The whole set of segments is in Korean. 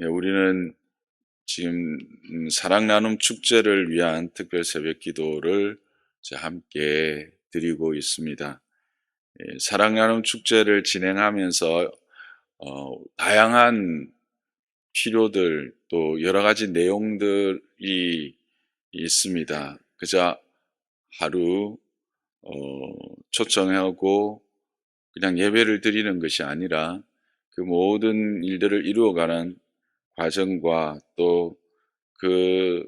우리는 지금 사랑 나눔 축제를 위한 특별 새벽 기도를 함께 드리고 있습니다. 사랑 나눔 축제를 진행하면서 다양한 필요들 또 여러 가지 내용들이 있습니다. 그저 하루 초청하고 그냥 예배를 드리는 것이 아니라 그 모든 일들을 이루어가는 과정과 또 그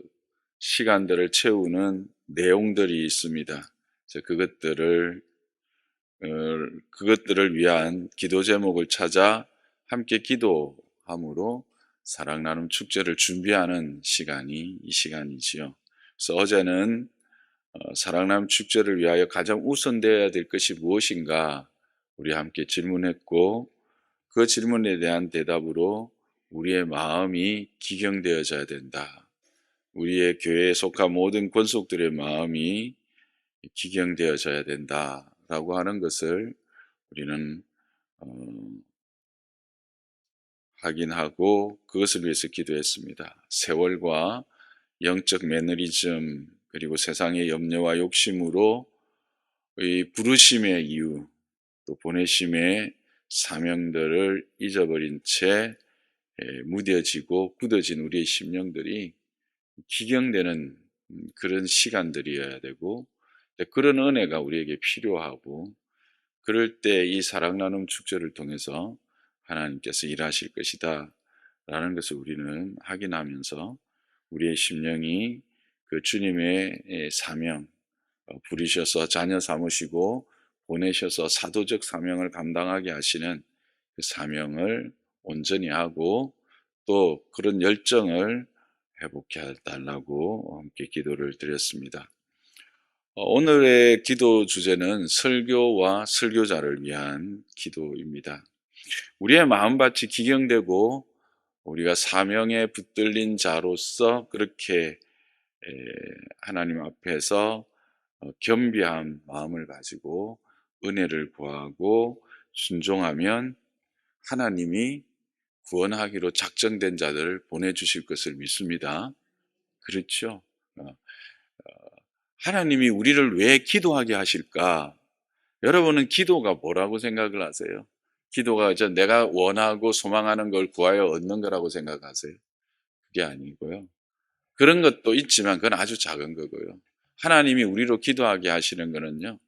시간들을 채우는 내용들이 있습니다. 그래서 그것들을 위한 기도 제목을 찾아 함께 기도함으로 사랑 나눔 축제를 준비하는 시간이 이 시간이지요. 그래서 어제는 사랑 나눔 축제를 위하여 가장 우선되어야 될 것이 무엇인가 우리 함께 질문했고, 그 질문에 대한 대답으로 우리의 마음이 기경되어져야 된다. 우리의 교회에 속한 모든 권속들의 마음이 기경되어져야 된다라고 하는 것을 우리는 확인하고 그것을 위해서 기도했습니다. 세월과 영적 매너리즘 그리고 세상의 염려와 욕심으로 이 부르심의 이유 또 보내심의 사명들을 잊어버린 채 무뎌지고 굳어진 우리의 심령들이 기경되는 그런 시간들이어야 되고, 그런 은혜가 우리에게 필요하고, 그럴 때 이 사랑 나눔 축제를 통해서 하나님께서 일하실 것이다 라는 것을 우리는 확인하면서 우리의 심령이 그 주님의 사명, 부르셔서 자녀 삼으시고 보내셔서 사도적 사명을 감당하게 하시는 그 사명을 온전히 하고 또 그런 열정을 회복해 달라고 함께 기도를 드렸습니다. 오늘의 기도 주제는 설교와 설교자를 위한 기도입니다. 우리의 마음밭이 기경되고 우리가 사명에 붙들린 자로서 그렇게 하나님 앞에서 겸비한 마음을 가지고 은혜를 구하고 순종하면 하나님이 구원하기로 작정된 자들을 보내주실 것을 믿습니다. 그렇죠? 하나님이 우리를 왜 기도하게 하실까? 여러분은 기도가 뭐라고 생각을 하세요? 기도가 내가 원하고 소망하는 걸 구하여 얻는 거라고 생각하세요? 그게 아니고요. 그런 것도 있지만 그건 아주 작은 거고요. 하나님이 우리로 기도하게 하시는 거는요,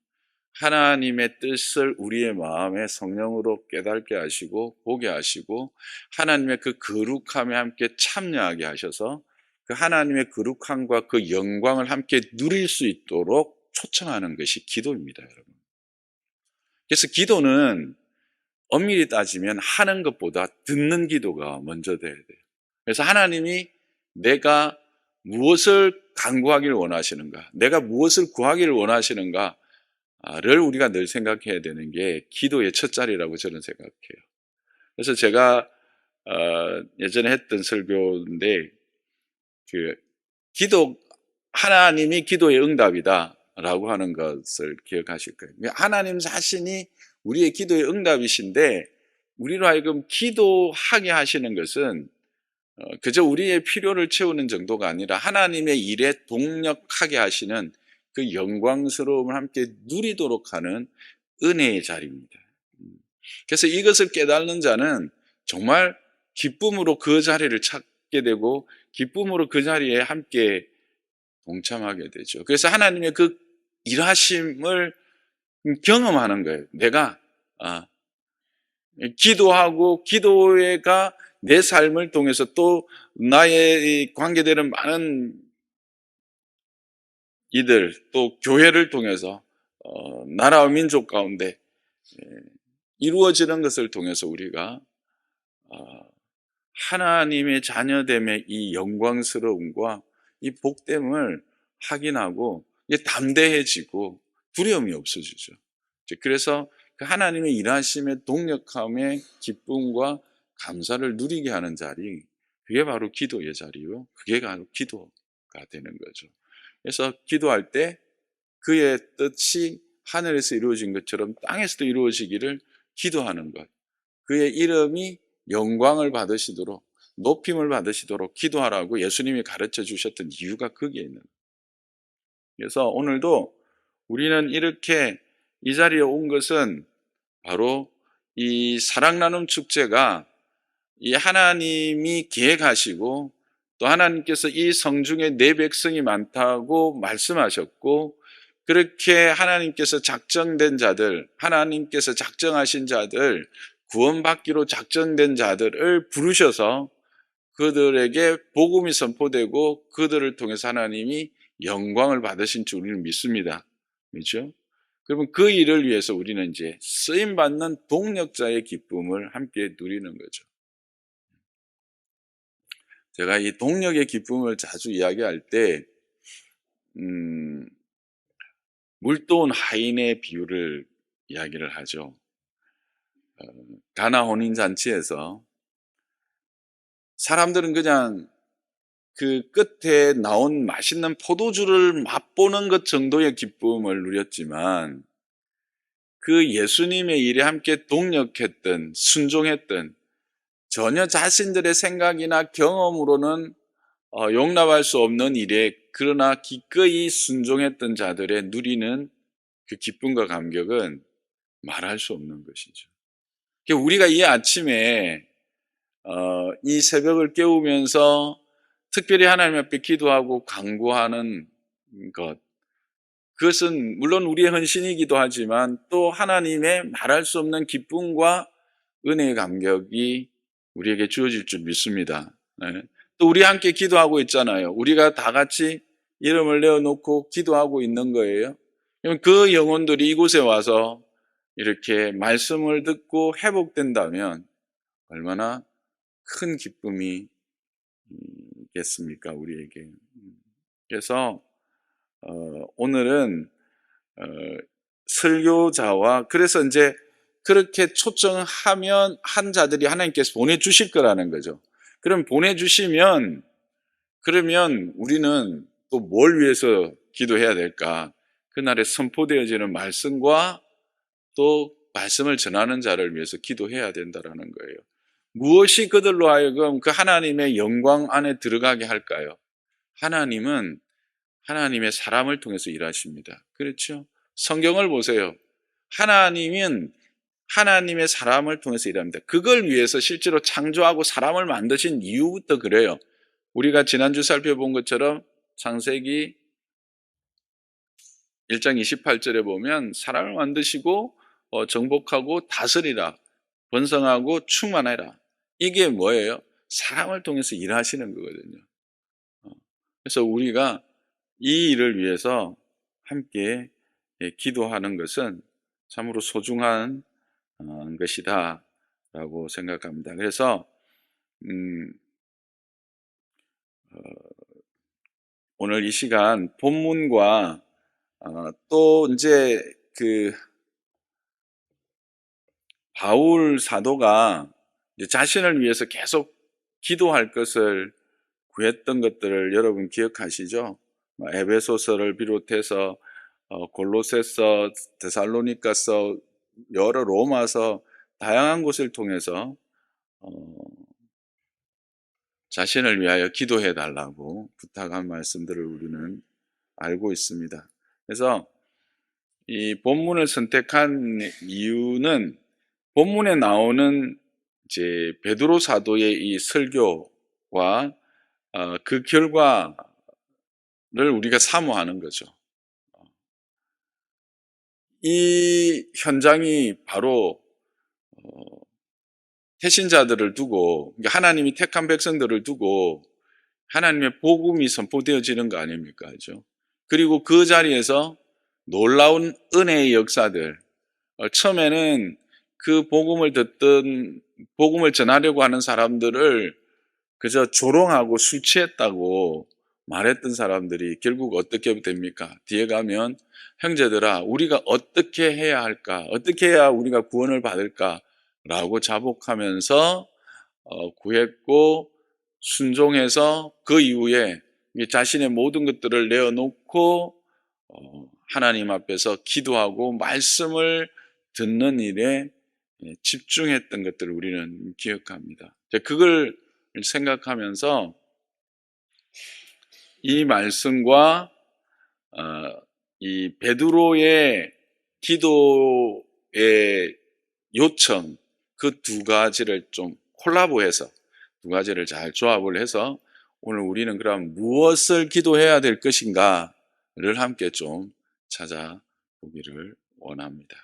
하나님의 뜻을 우리의 마음에 성령으로 깨닫게 하시고 보게 하시고 하나님의 그 거룩함에 함께 참여하게 하셔서 그 하나님의 거룩함과 그 영광을 함께 누릴 수 있도록 초청하는 것이 기도입니다, 여러분. 그래서 기도는 엄밀히 따지면 하는 것보다 듣는 기도가 먼저 돼야 돼요. 그래서 하나님이 내가 무엇을 간구하기를 원하시는가, 내가 무엇을 구하기를 원하시는가 를 우리가 늘 생각해야 되는 게 기도의 첫 자리라고 저는 생각해요. 그래서 제가 예전에 했던 설교인데 하나님이 기도의 응답이다라고 하는 것을 기억하실 거예요. 하나님 자신이 우리의 기도의 응답이신데 우리로 하여금 기도하게 하시는 것은 그저 우리의 필요를 채우는 정도가 아니라 하나님의 일에 동력하게 하시는 그 영광스러움을 함께 누리도록 하는 은혜의 자리입니다. 그래서 이것을 깨닫는 자는 정말 기쁨으로 그 자리를 찾게 되고 기쁨으로 그 자리에 함께 동참하게 되죠. 그래서 하나님의 그 일하심을 경험하는 거예요. 내가 기도하고 기도가 내 삶을 통해서 또 나의 관계되는 많은 이들 또 교회를 통해서 나라와 민족 가운데 이루어지는 것을 통해서 우리가 하나님의 자녀됨의 이 영광스러움과 이 복됨을 확인하고 이게 담대해지고 두려움이 없어지죠. 그래서 그 하나님의 일하심의 동력함의 기쁨과 감사를 누리게 하는 자리, 그게 바로 기도의 자리요. 그게 바로 기도가 되는 거죠. 그래서 기도할 때 그의 뜻이 하늘에서 이루어진 것처럼 땅에서도 이루어지기를 기도하는 것, 그의 이름이 영광을 받으시도록 높임을 받으시도록 기도하라고 예수님이 가르쳐 주셨던 이유가 거기에 있는 거예요. 그래서 오늘도 우리는 이렇게 이 자리에 온 것은 바로 이 사랑 나눔 축제가 이 하나님이 계획하시고 또 하나님께서 이 성중에 내 백성이 많다고 말씀하셨고, 그렇게 하나님께서 작정된 자들, 하나님께서 작정하신 자들, 구원받기로 작정된 자들을 부르셔서 그들에게 복음이 선포되고 그들을 통해서 하나님이 영광을 받으신 줄 우리는 믿습니다. 그렇죠? 그러면 그 일을 위해서 우리는 이제 쓰임받는 동력자의 기쁨을 함께 누리는 거죠. 제가 이 동력의 기쁨을 자주 이야기할 때, 물도운 하인의 비유를 이야기를 하죠. 가나 혼인잔치에서 사람들은 그냥 그 끝에 나온 맛있는 포도주를 맛보는 것 정도의 기쁨을 누렸지만, 그 예수님의 일에 함께 동력했던, 순종했던, 전혀 자신들의 생각이나 경험으로는 용납할 수 없는 일에 그러나 기꺼이 순종했던 자들의 누리는 그 기쁨과 감격은 말할 수 없는 것이죠. 우리가 이 아침에 이 새벽을 깨우면서 특별히 하나님 앞에 기도하고 간구하는 것, 그것은 물론 우리의 헌신이기도 하지만 또 하나님의 말할 수 없는 기쁨과 은혜의 감격이 우리에게 주어질 줄 믿습니다. 네. 또 우리 함께 기도하고 있잖아요. 우리가 다 같이 이름을 내어놓고 기도하고 있는 거예요. 그 영혼들이 이곳에 와서 이렇게 말씀을 듣고 회복된다면 얼마나 큰 기쁨이 겠습니까, 우리에게. 그래서 오늘은 설교자와, 그래서 이제 그렇게 초청하면 한 자들이 하나님께서 보내주실 거라는 거죠. 그럼 보내주시면, 그러면 우리는 또 뭘 위해서 기도해야 될까? 그날에 선포되어지는 말씀과 또 말씀을 전하는 자를 위해서 기도해야 된다라는 거예요. 무엇이 그들로 하여금 그 하나님의 영광 안에 들어가게 할까요? 하나님은 하나님의 사람을 통해서 일하십니다. 그렇죠? 성경을 보세요. 하나님은 하나님의 사람을 통해서 일합니다. 그걸 위해서 실제로 창조하고 사람을 만드신 이유부터 그래요. 우리가 지난주 살펴본 것처럼 창세기 1장 28절에 보면 사람을 만드시고 정복하고 다스리라, 번성하고 충만해라. 이게 뭐예요? 사람을 통해서 일하시는 거거든요. 그래서 우리가 이 일을 위해서 함께 기도하는 것은 참으로 소중한 것이다 라고 생각합니다. 그래서 오늘 이 시간 본문과 또 이제 그 바울 사도가 자신을 위해서 계속 기도할 것을 구했던 것들을 여러분 기억하시죠? 에베소서를 비롯해서 골로새서, 데살로니가서, 여러 로마서 다양한 곳을 통해서 자신을 위하여 기도해 달라고 부탁한 말씀들을 우리는 알고 있습니다. 그래서 이 본문을 선택한 이유는 본문에 나오는 이제 베드로 사도의 이 설교와 그 결과를 우리가 사모하는 거죠. 이 현장이 바로 태신자들을 두고, 하나님이 택한 백성들을 두고 하나님의 복음이 선포되어지는 거 아닙니까? 그죠? 그리고 그 자리에서 놀라운 은혜의 역사들, 처음에는 그 복음을 듣던, 복음을 전하려고 하는 사람들을 그저 조롱하고 술 취했다고 말했던 사람들이 결국 어떻게 됩니까? 뒤에 가면 형제들아, 우리가 어떻게 해야 할까? 어떻게 해야 우리가 구원을 받을까? 라고 자복하면서 구했고 순종해서 그 이후에 자신의 모든 것들을 내어놓고 하나님 앞에서 기도하고 말씀을 듣는 일에 집중했던 것들을 우리는 기억합니다. 그걸 생각하면서 이 말씀과 이 베드로의 기도의 요청, 그 두 가지를 좀 콜라보해서 두 가지를 잘 조합을 해서 오늘 우리는 그럼 무엇을 기도해야 될 것인가를 함께 좀 찾아보기를 원합니다.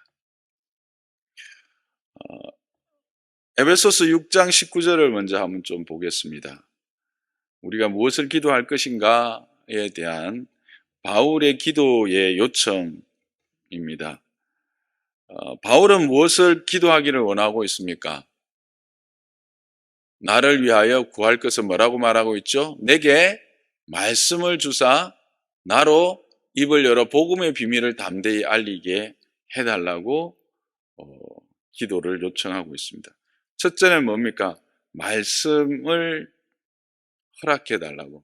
에베소서 6장 19절을 먼저 한번 좀 보겠습니다. 우리가 무엇을 기도할 것인가에 대한 바울의 기도의 요청입니다. 바울은 무엇을 기도하기를 원하고 있습니까? 나를 위하여 구할 것은 뭐라고 말하고 있죠? 내게 말씀을 주사 나로 입을 열어 복음의 비밀을 담대히 알리게 해달라고 기도를 요청하고 있습니다. 첫째는 뭡니까? 말씀을 허락해 달라고.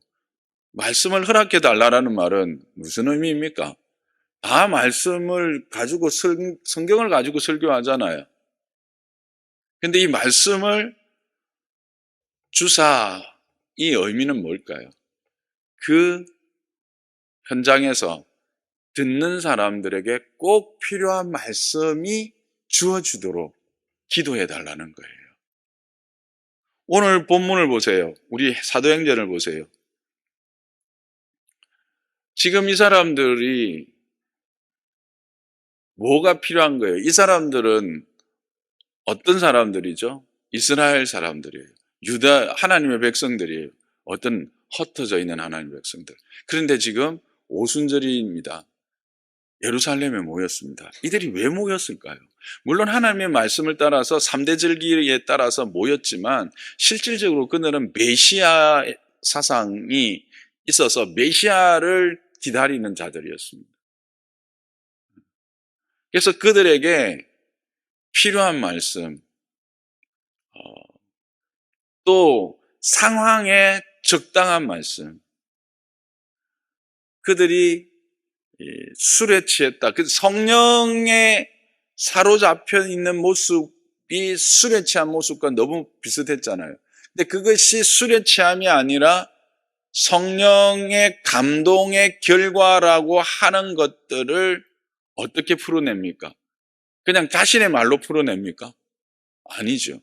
말씀을 허락해 달라는 말은 무슨 의미입니까? 다 말씀을 가지고 성경을 가지고 설교하잖아요. 근데 이 말씀을 주사, 이 의미는 뭘까요? 그 현장에서 듣는 사람들에게 꼭 필요한 말씀이 주어지도록 기도해 달라는 거예요. 오늘 본문을 보세요. 우리 사도행전을 보세요. 지금 이 사람들이 뭐가 필요한 거예요? 이 사람들은 어떤 사람들이죠? 이스라엘 사람들이에요. 유다 하나님의 백성들이에요. 어떤 흩어져 있는 하나님의 백성들. 그런데 지금 오순절입니다. 예루살렘에 모였습니다. 이들이 왜 모였을까요? 물론 하나님의 말씀을 따라서 3대 절기에 따라서 모였지만 실질적으로 그들은 메시아 사상이 있어서 메시아를 기다리는 자들이었습니다. 그래서 그들에게 필요한 말씀, 또 상황에 적당한 말씀, 그들이 술에 취했다. 그 성령에 사로잡혀 있는 모습이 술에 취한 모습과 너무 비슷했잖아요. 근데 그것이 술에 취함이 아니라 성령의 감동의 결과라고 하는 것들을 어떻게 풀어냅니까? 그냥 자신의 말로 풀어냅니까? 아니죠.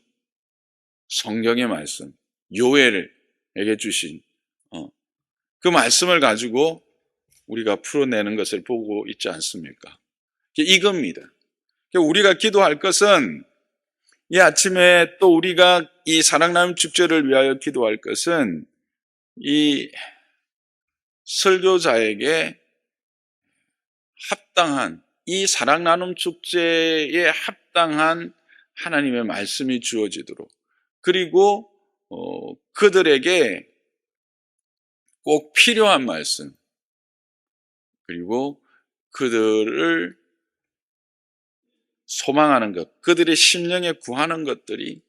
성경의 말씀, 요엘에게 주신 그 말씀을 가지고 우리가 풀어내는 것을 보고 있지 않습니까? 이겁니다. 우리가 기도할 것은 이 아침에 또 우리가 이 사랑나눔 축제를 위하여 기도할 것은 이 설교자에게 합당한 이 사랑나눔 축제에 합당한 하나님의 말씀이 주어지도록 그리고 그들에게 꼭 필요한 말씀 그리고 그들을 소망하는 것, 그들의 심령에 구하는 것들이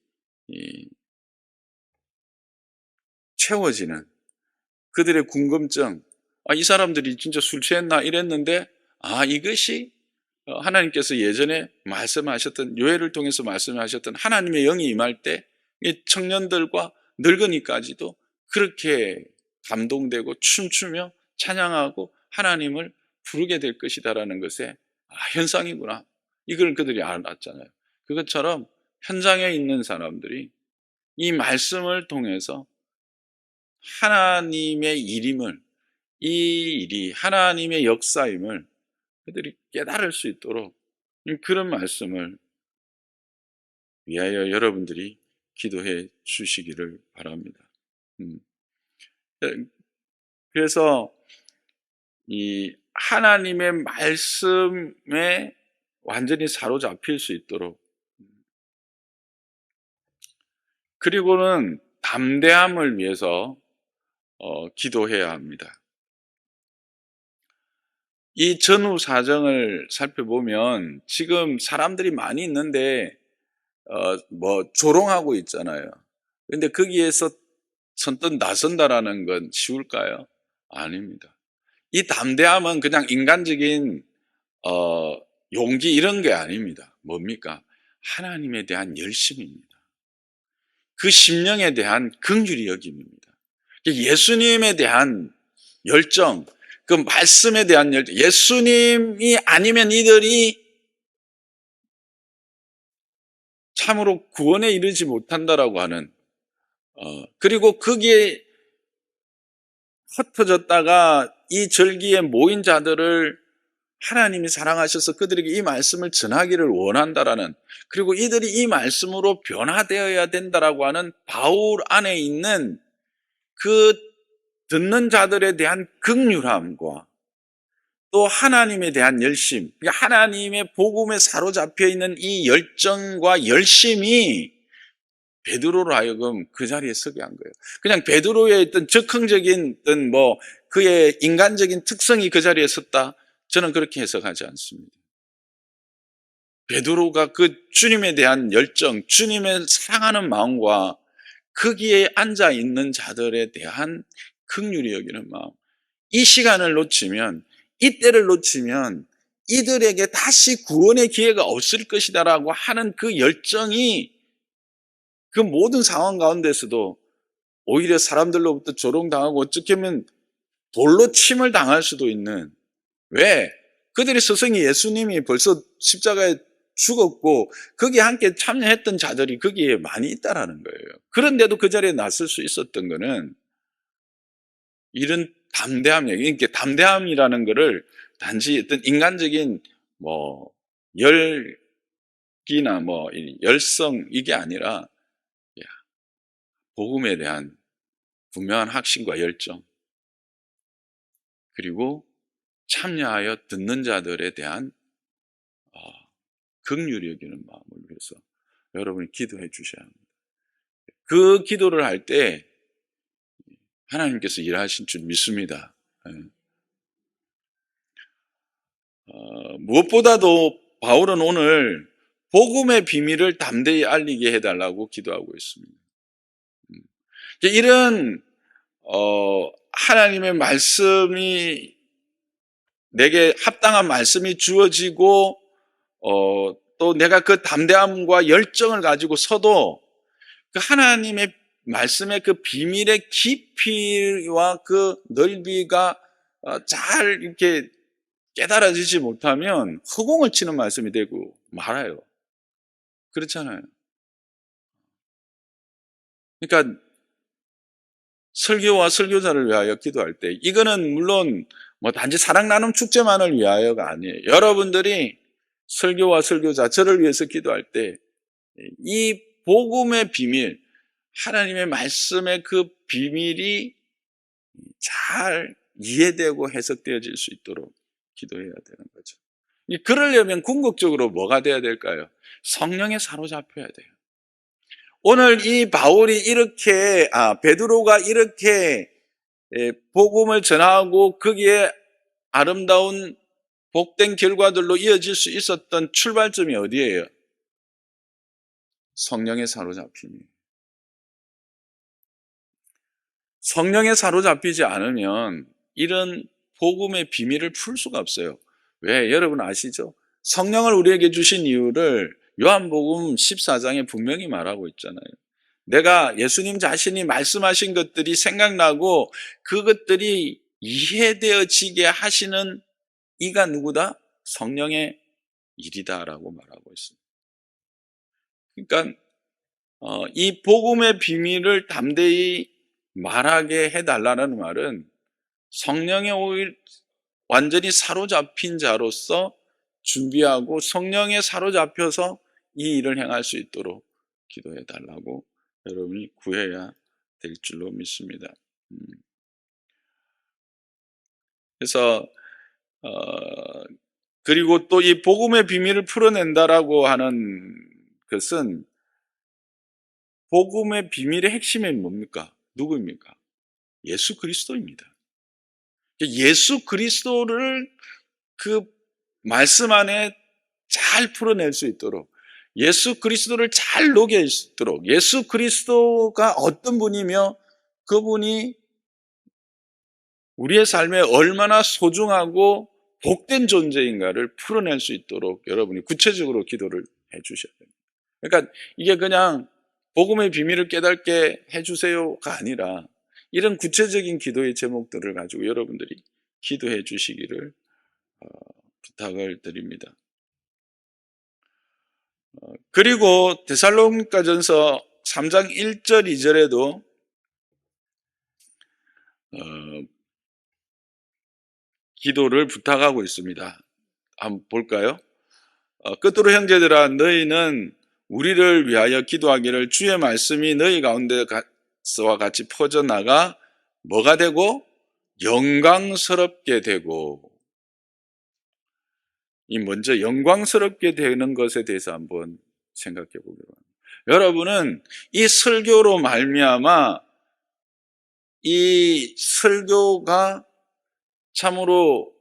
채워지는 그들의 궁금증, 이 사람들이 진짜 술 취했나 이랬는데 이것이 하나님께서 예전에 말씀하셨던 요엘을 통해서 말씀하셨던 하나님의 영이 임할 때 청년들과 늙은이까지도 그렇게 감동되고 춤추며 찬양하고 하나님을 부르게 될 것이다라는 것에 현상이구나. 이걸 그들이 알았잖아요. 그것처럼 현장에 있는 사람들이 이 말씀을 통해서 하나님의 일임을, 이 일이 하나님의 역사임을 그들이 깨달을 수 있도록 그런 말씀을 위하여 여러분들이 기도해 주시기를 바랍니다. 그래서 이 하나님의 말씀에 완전히 사로잡힐 수 있도록 그리고는 담대함을 위해서 기도해야 합니다. 이 전후 사정을 살펴보면 지금 사람들이 많이 있는데 조롱하고 있잖아요. 그런데 거기에서 선뜻 나선다라는 건 쉬울까요? 아닙니다. 이 담대함은 그냥 인간적인 용기 이런 게 아닙니다. 뭡니까? 하나님에 대한 열심입니다. 그 심령에 대한 긍휼히 여김입니다. 예수님에 대한 열정, 그 말씀에 대한 열정, 예수님이 아니면 이들이 참으로 구원에 이르지 못한다라고 하는, 그리고 거기에 흩어졌다가 이 절기에 모인 자들을 하나님이 사랑하셔서 그들에게 이 말씀을 전하기를 원한다라는, 그리고 이들이 이 말씀으로 변화되어야 된다라고 하는 바울 안에 있는 그 듣는 자들에 대한 긍휼함과 또 하나님에 대한 열심, 하나님의 복음에 사로잡혀 있는 이 열정과 열심이 베드로로 하여금 그 자리에 서게 한 거예요. 그냥 베드로의 어떤 적흥적인 어떤 그의 인간적인 특성이 그 자리에 섰다, 저는 그렇게 해석하지 않습니다. 베드로가 그 주님에 대한 열정, 주님을 사랑하는 마음과 거기에 앉아 있는 자들에 대한 긍휼히 여기는 마음, 이 시간을 놓치면, 이 때를 놓치면 이들에게 다시 구원의 기회가 없을 것이다라고 하는 그 열정이 그 모든 상황 가운데서도 오히려 사람들로부터 조롱당하고 어떻게 하면 돌로 침을 당할 수도 있는, 왜? 그들의 스승이 예수님이 벌써 십자가에 죽었고 거기에 함께 참여했던 자들이 거기에 많이 있다라는 거예요. 그런데도 그 자리에 나설 수 있었던 거는 이런 담대함이에요. 그러니까 담대함이라는 거를 단지 어떤 인간적인 열기나 열성, 이게 아니라 복음에 대한 분명한 확신과 열정, 그리고 참여하여 듣는 자들에 대한 긍휼히 여기는 마음을 위해서 여러분이 기도해 주셔야 합니다. 그 기도를 할 때 하나님께서 일하신 줄 믿습니다. 무엇보다도 바울은 오늘 복음의 비밀을 담대히 알리게 해달라고 기도하고 있습니다. 이런 하나님의 말씀이, 내게 합당한 말씀이 주어지고 또 내가 그 담대함과 열정을 가지고 서도 그 하나님의 말씀의 그 비밀의 깊이와 그 넓이가 잘 이렇게 깨달아지지 못하면 허공을 치는 말씀이 되고 말아요. 그렇잖아요. 그러니까 설교와 설교자를 위하여 기도할 때, 이거는 물론 단지 사랑 나눔 축제만을 위하여가 아니에요. 여러분들이 설교와 설교자, 저를 위해서 기도할 때 이 복음의 비밀, 하나님의 말씀의 그 비밀이 잘 이해되고 해석되어질 수 있도록 기도해야 되는 거죠. 그러려면 궁극적으로 뭐가 돼야 될까요? 성령에 사로잡혀야 돼요. 오늘 이 바울이 이렇게, 베드로가 이렇게 복음을 전하고 거기에 아름다운 복된 결과들로 이어질 수 있었던 출발점이 어디예요? 성령에 사로잡힘이에요. 성령에 사로잡히지 않으면 이런 복음의 비밀을 풀 수가 없어요. 왜? 여러분 아시죠? 성령을 우리에게 주신 이유를 요한복음 14장에 분명히 말하고 있잖아요. 내가 예수님 자신이 말씀하신 것들이 생각나고 그것들이 이해되어지게 하시는 이가 누구다? 성령의 일이다라고 말하고 있습니다. 그러니까 이 복음의 비밀을 담대히 말하게 해달라는 말은 성령에 완전히 사로잡힌 자로서 준비하고 성령에 사로잡혀서 이 일을 행할 수 있도록 기도해달라고 여러분이 구해야 될 줄로 믿습니다. 그래서 그리고 또 이 복음의 비밀을 풀어낸다라고 하는 것은, 복음의 비밀의 핵심이 뭡니까? 누구입니까? 예수 그리스도입니다. 예수 그리스도를 그 말씀 안에 잘 풀어낼 수 있도록, 예수 그리스도를 잘 녹일 수 있도록, 예수 그리스도가 어떤 분이며 그분이 우리의 삶에 얼마나 소중하고 복된 존재인가를 풀어낼 수 있도록 여러분이 구체적으로 기도를 해 주셔야 됩니다. 그러니까 이게 그냥 복음의 비밀을 깨닫게 해주세요가 아니라 이런 구체적인 기도의 제목들을 가지고 여러분들이 기도해 주시기를 부탁을 드립니다. 그리고 데살로니가전서 3장 1절 2절에도 기도를 부탁하고 있습니다. 한번 볼까요? 끝으로 형제들아 너희는 우리를 위하여 기도하기를 주의 말씀이 너희 가운데서와 같이 퍼져나가 뭐가 되고 영광스럽게 되고, 이 먼저 영광스럽게 되는 것에 대해서 한번 생각해 보기로 합니다. 여러분은 이 설교로 말미암아 이 설교가 참으로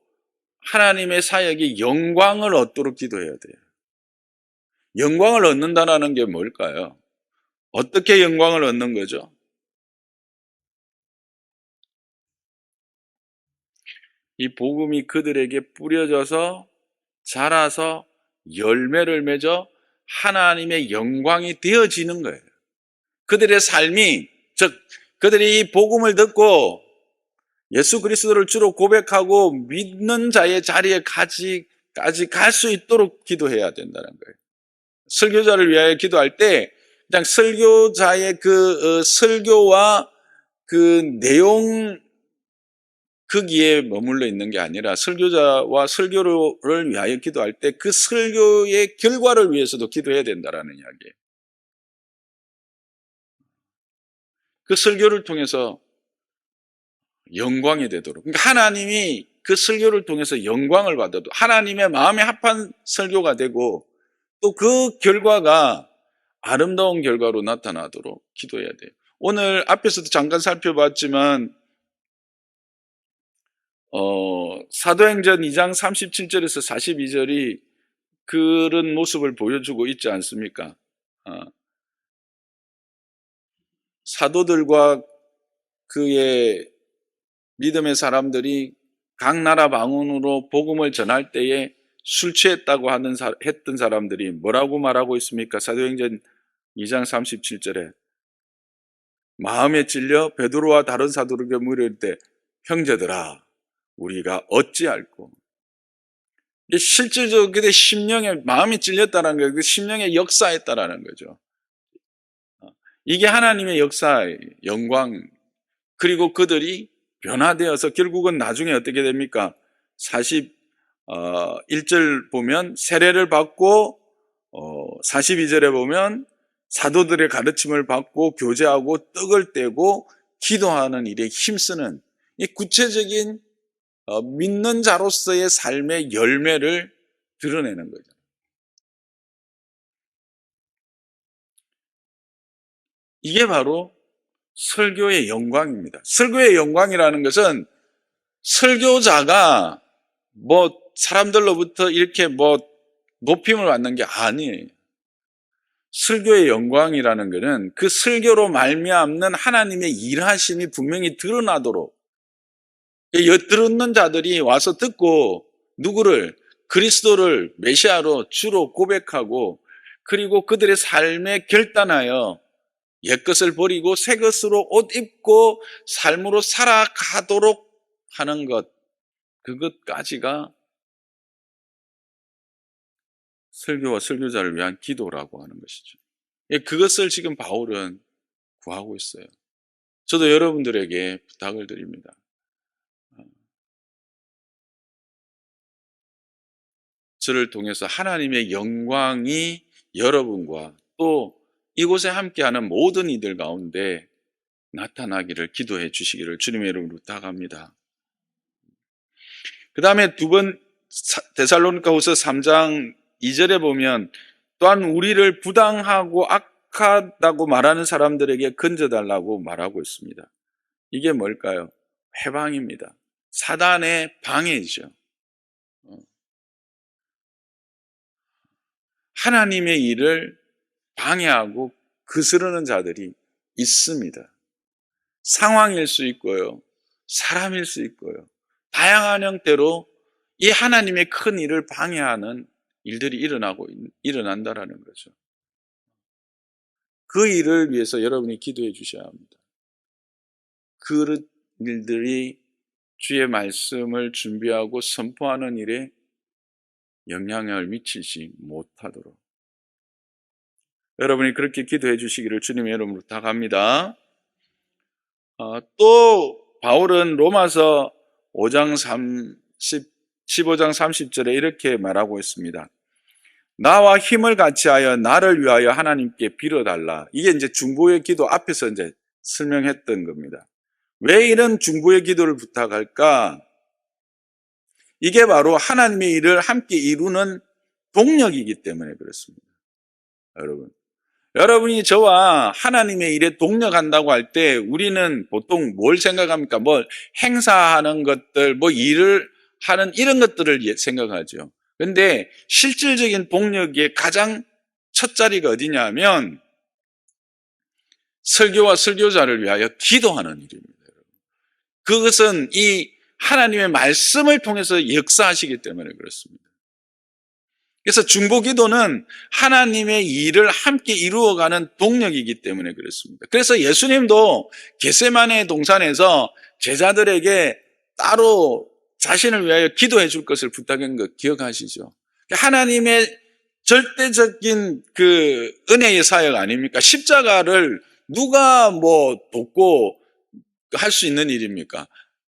하나님의 사역이 영광을 얻도록 기도해야 돼요. 영광을 얻는다는 게 뭘까요? 어떻게 영광을 얻는 거죠? 이 복음이 그들에게 뿌려져서 자라서 열매를 맺어 하나님의 영광이 되어지는 거예요. 그들의 삶이, 즉 그들이 이 복음을 듣고 예수 그리스도를 주로 고백하고 믿는 자의 자리에까지 갈 수 있도록 기도해야 된다는 거예요. 설교자를 위하여 기도할 때 그냥 설교자의 설교와 그 내용 거기에 머물러 있는 게 아니라 설교자와 설교를 위하여 기도할 때 그 설교의 결과를 위해서도 기도해야 된다라는 이야기예요. 그 설교를 통해서 영광이 되도록, 그러니까 하나님이 그 설교를 통해서 영광을 받아도 하나님의 마음에 합한 설교가 되고 또 그 결과가 아름다운 결과로 나타나도록 기도해야 돼요. 오늘 앞에서도 잠깐 살펴봤지만 사도행전 2장 37절에서 42절이 그런 모습을 보여주고 있지 않습니까? 사도들과 그의 믿음의 사람들이 각 나라 방언으로 복음을 전할 때에 술 취했다고 했던 사람들이 뭐라고 말하고 있습니까? 사도행전 2장 37절에 마음에 찔려 베드로와 다른 사도들에게 물을 때 형제들아 우리가 어찌할꼬. 실질적으로 그들의 심령에 마음이 찔렸다는 거예요. 그 심령에 역사했다라는 거죠. 이게 하나님의 역사의 영광. 그리고 그들이 변화되어서 결국은 나중에 어떻게 됩니까? 41절 보면 세례를 받고 42절에 보면 사도들의 가르침을 받고 교제하고 떡을 떼고 기도하는 일에 힘쓰는 이 구체적인 믿는 자로서의 삶의 열매를 드러내는 거죠. 이게 바로 설교의 영광입니다. 설교의 영광이라는 것은 설교자가 사람들로부터 이렇게 높임을 받는 게 아니에요. 설교의 영광이라는 것은 그 설교로 말미암는 하나님의 일하심이 분명히 드러나도록, 듣는 자들이 와서 듣고 누구를? 그리스도를 메시아로 주로 고백하고 그리고 그들의 삶에 결단하여 옛것을 버리고 새것으로 옷 입고 삶으로 살아가도록 하는 것, 그것까지가 설교와 설교자를 위한 기도라고 하는 것이죠. 그것을 지금 바울은 구하고 있어요. 저도 여러분들에게 부탁을 드립니다. 저를 통해서 하나님의 영광이 여러분과 또 이곳에 함께하는 모든 이들 가운데 나타나기를 기도해 주시기를 주님의 이름으로 부탁합니다. 그 다음에 두 번 데살로니가후서 3장 2절에 보면 또한 우리를 부당하고 악하다고 말하는 사람들에게 건져달라고 말하고 있습니다. 이게 뭘까요? 회방입니다. 사단의 방해이죠. 하나님의 일을 방해하고 거스르는 자들이 있습니다. 상황일 수 있고요. 사람일 수 있고요. 다양한 형태로 이 하나님의 큰 일을 방해하는 일들이 일어난다라는 거죠. 그 일을 위해서 여러분이 기도해 주셔야 합니다. 그 일들이 주의 말씀을 준비하고 선포하는 일에 영향을 미치지 못하도록 여러분이 그렇게 기도해 주시기를 주님의 이름으로 부탁합니다. 또 바울은 로마서 5장 15장 30절에 이렇게 말하고 있습니다. 나와 힘을 같이하여 나를 위하여 하나님께 빌어달라. 이게 이제 중보의 기도 앞에서 이제 설명했던 겁니다. 왜 이런 중보의 기도를 부탁할까? 이게 바로 하나님의 일을 함께 이루는 동력이기 때문에 그렇습니다. 여러분이 저와 하나님의 일에 동력한다고 할 때 우리는 보통 뭘 생각합니까? 뭘 행사하는 것들, 뭐 일을 하는 이런 것들을 생각하죠. 그런데 실질적인 동력의 가장 첫 자리가 어디냐면 설교와 설교자를 위하여 기도하는 일입니다. 그것은 이 하나님의 말씀을 통해서 역사하시기 때문에 그렇습니다. 그래서 중보기도는 하나님의 일을 함께 이루어가는 동력이기 때문에 그렇습니다. 그래서 예수님도 겟세마네 동산에서 제자들에게 따로 자신을 위하여 기도해 줄 것을 부탁한 거 기억하시죠? 하나님의 절대적인 그 은혜의 사역 아닙니까? 십자가를 누가 뭐 돕고 할 수 있는 일입니까?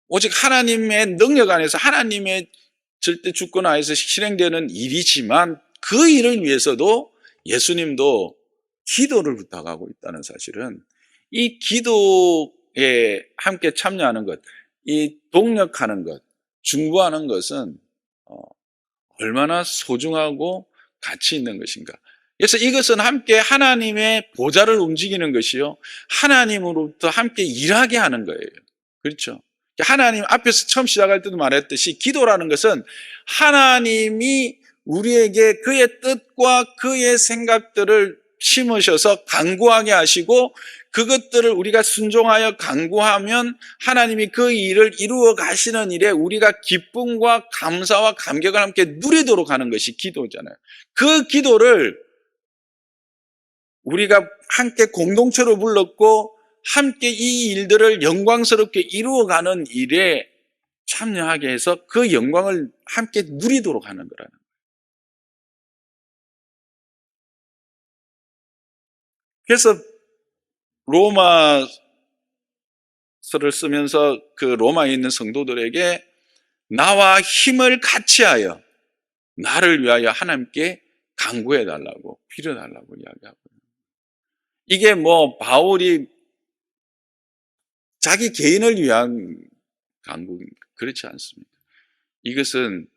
오직 하나님의 능력 안에서 하나님의 절대 주권 하에서 실행되는 일이지만 그 일을 위해서도 예수님도 기도를 부탁하고 있다는 사실은 이 기도에 함께 참여하는 것, 이 동력하는 것, 중보하는 것은 얼마나 소중하고 가치 있는 것인가. 그래서 이것은 함께 하나님의 보좌를 움직이는 것이요. 하나님으로부터 함께 일하게 하는 거예요. 그렇죠? 하나님 앞에서 처음 시작할 때도 말했듯이 기도라는 것은 하나님이 우리에게 그의 뜻과 그의 생각들을 심으셔서 간구하게 하시고 그것들을 우리가 순종하여 간구하면 하나님이 그 일을 이루어 가시는 일에 우리가 기쁨과 감사와 감격을 함께 누리도록 하는 것이 기도잖아요. 그 기도를 우리가 함께 공동체로 불렀고 함께 이 일들을 영광스럽게 이루어가는 일에 참여하게 해서 그 영광을 함께 누리도록 하는 거라는 거예요. 그래서 로마서를 쓰면서 그 로마에 있는 성도들에게 나와 힘을 같이하여 나를 위하여 하나님께 간구해 달라고 빌어 달라고 이야기하고 이게 뭐 바울이 자기 개인을 위한 간구 그렇지 않습니다. 이것은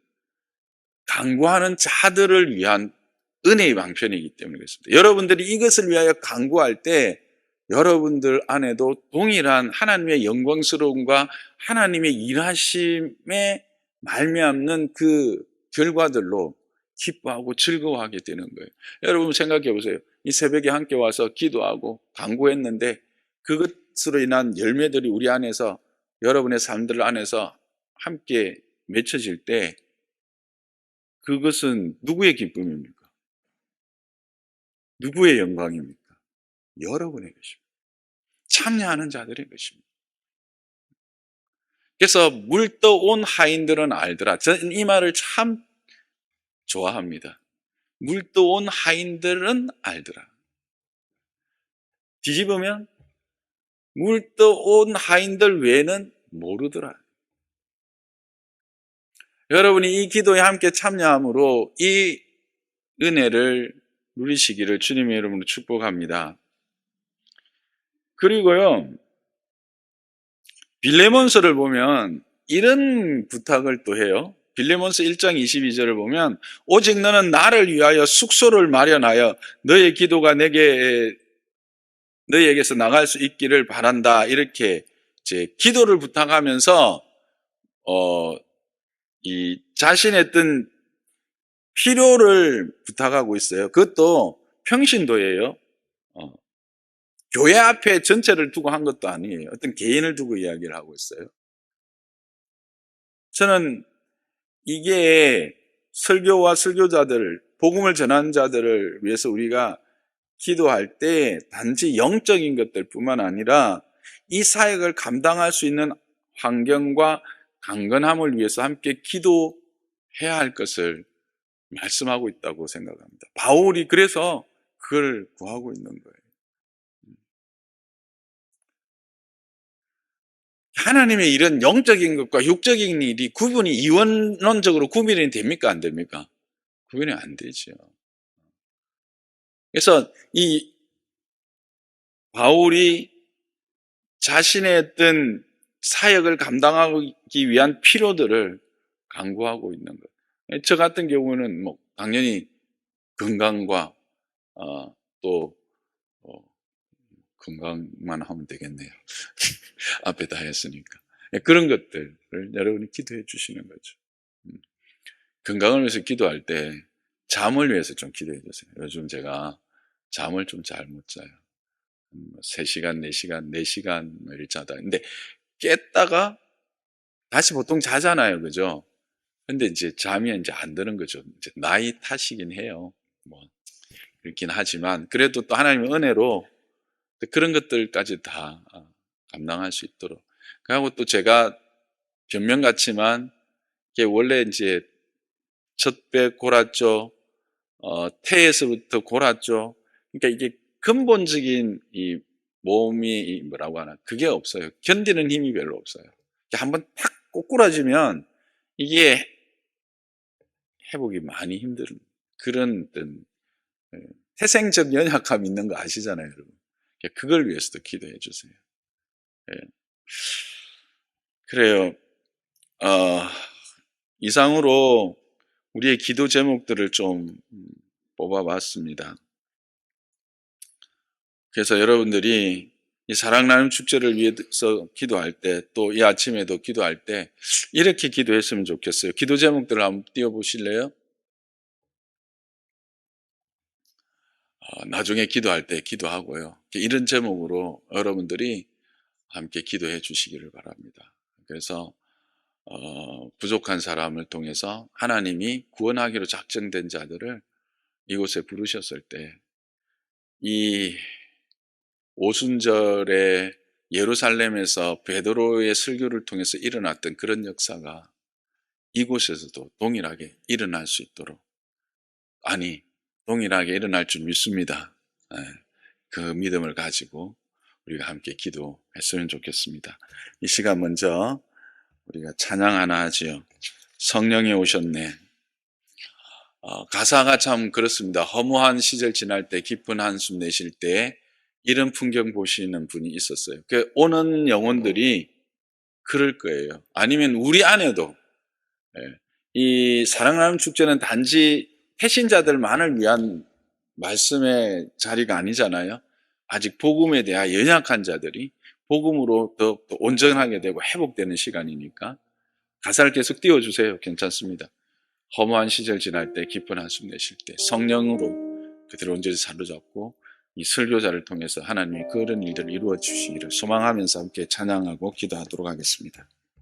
간구하는 자들을 위한 은혜의 방편이기 때문에 그렇습니다. 여러분들이 이것을 위하여 간구할 때 여러분들 안에도 동일한 하나님의 영광스러움과 하나님의 일하심에 말미암는 그 결과들로 기뻐하고 즐거워하게 되는 거예요. 여러분 생각해 보세요. 이 새벽에 함께 와서 기도하고 간구했는데 그것으로 인한 열매들이 우리 안에서 여러분의 삶들 안에서 함께 맺혀질 때 그것은 누구의 기쁨입니까? 누구의 영광입니까? 여러분의 것입니다. 참여하는 자들의 것입니다. 그래서 물떠온 하인들은 알더라. 저는 이 말을 참 좋아합니다. 물떠온 하인들은 알더라. 뒤집으면 물떠온 하인들 외에는 모르더라. 여러분이 이 기도에 함께 참여함으로 이 은혜를 누리시기를 주님의 이름으로 축복합니다. 그리고요, 빌레몬서를 보면 이런 부탁을 또 해요. 빌레몬서 1장 22절을 보면 오직 너는 나를 위하여 숙소를 마련하여 너의 기도가 너희에게서 나갈 수 있기를 바란다. 이렇게 이제 기도를 부탁하면서 이 자신의 어떤 필요를 부탁하고 있어요. 그것도 평신도예요. 교회 앞에 전체를 두고 한 것도 아니에요. 어떤 개인을 두고 이야기를 하고 있어요. 저는 이게 설교와 설교자들, 복음을 전하는 자들을 위해서 우리가 기도할 때 단지 영적인 것들뿐만 아니라 이 사역을 감당할 수 있는 환경과 강건함을 위해서 함께 기도해야 할 것을 말씀하고 있다고 생각합니다. 바울이 그래서 그걸 구하고 있는 거예요. 하나님의 일은 영적인 것과 육적인 일이 이원론적으로 구분이 됩니까? 안 됩니까? 구분이 안 되죠. 그래서 이 바울이 자신의 어떤 사역을 감당하기 위한 필요들을 강구하고 있는 것. 저 같은 경우는 뭐 당연히 건강과 또 건강만 하면 되겠네요. 앞에 다 했으니까. 그런 것들을 여러분이 기도해 주시는 거죠. 건강을 위해서 기도할 때 잠을 위해서 좀 기도해 주세요. 요즘 제가 잠을 좀 잘 못 자요. 3시간, 4시간, 4시간을 자다. 근데 깼다가 다시 보통 자잖아요. 그죠? 근데 이제 잠이 이제 안 드는 거죠. 이제 나이 탓이긴 해요. 뭐, 그렇긴 하지만, 그래도 또 하나님의 은혜로 그런 것들까지 다 감당할 수 있도록. 그리고 또 제가 변명 같지만, 이게 원래 이제 첫배 골았죠. 태에서부터 골았죠. 그러니까 이게 근본적인 이 몸이 뭐라고 하나, 그게 없어요. 견디는 힘이 별로 없어요. 한번 탁 꼬꾸라지면 이게 회복이 많이 힘든 그런 어떤 태생적 연약함이 있는 거 아시잖아요, 여러분. 그걸 위해서도 기도해 주세요. 예. 그래요. 이상으로 우리의 기도 제목들을 좀 뽑아봤습니다. 그래서 여러분들이 이 사랑 나눔 축제를 위해서 기도할 때, 또 이 아침에도 기도할 때 이렇게 기도했으면 좋겠어요. 기도 제목들을 한번 띄워보실래요? 나중에 기도할 때 기도하고요. 이런 제목으로 여러분들이 함께 기도해 주시기를 바랍니다. 그래서 부족한 사람을 통해서 하나님이 구원하기로 작정된 자들을 이곳에 부르셨을 때, 이 오순절에 예루살렘에서 베드로의 설교를 통해서 일어났던 그런 역사가 이곳에서도 동일하게 일어날 수 있도록, 아니 동일하게 일어날 줄 믿습니다. 예, 그 믿음을 가지고 우리가 함께 기도했으면 좋겠습니다. 이 시간 먼저 우리가 찬양 하나 하지요. 성령이 오셨네. 가사가 참 그렇습니다. 허무한 시절 지날 때, 깊은 한숨 내쉴 때 이런 풍경 보시는 분이 있었어요. 그 오는 영혼들이 그럴 거예요. 아니면 우리 안에도, 예, 이 사랑하는 축제는 단지 해신자들만을 위한 말씀의 자리가 아니잖아요. 아직 복음에 대한 연약한 자들이 복음으로 더 온전하게 되고 회복되는 시간이니까 가사를 계속 띄워주세요. 괜찮습니다. 허무한 시절 지날 때, 깊은 한숨 내쉴 때 성령으로 그들을 온전히 사로잡고 이 설교자를 통해서 하나님이 그런 일들을 이루어 주시기를 소망하면서 함께 찬양하고 기도하도록 하겠습니다.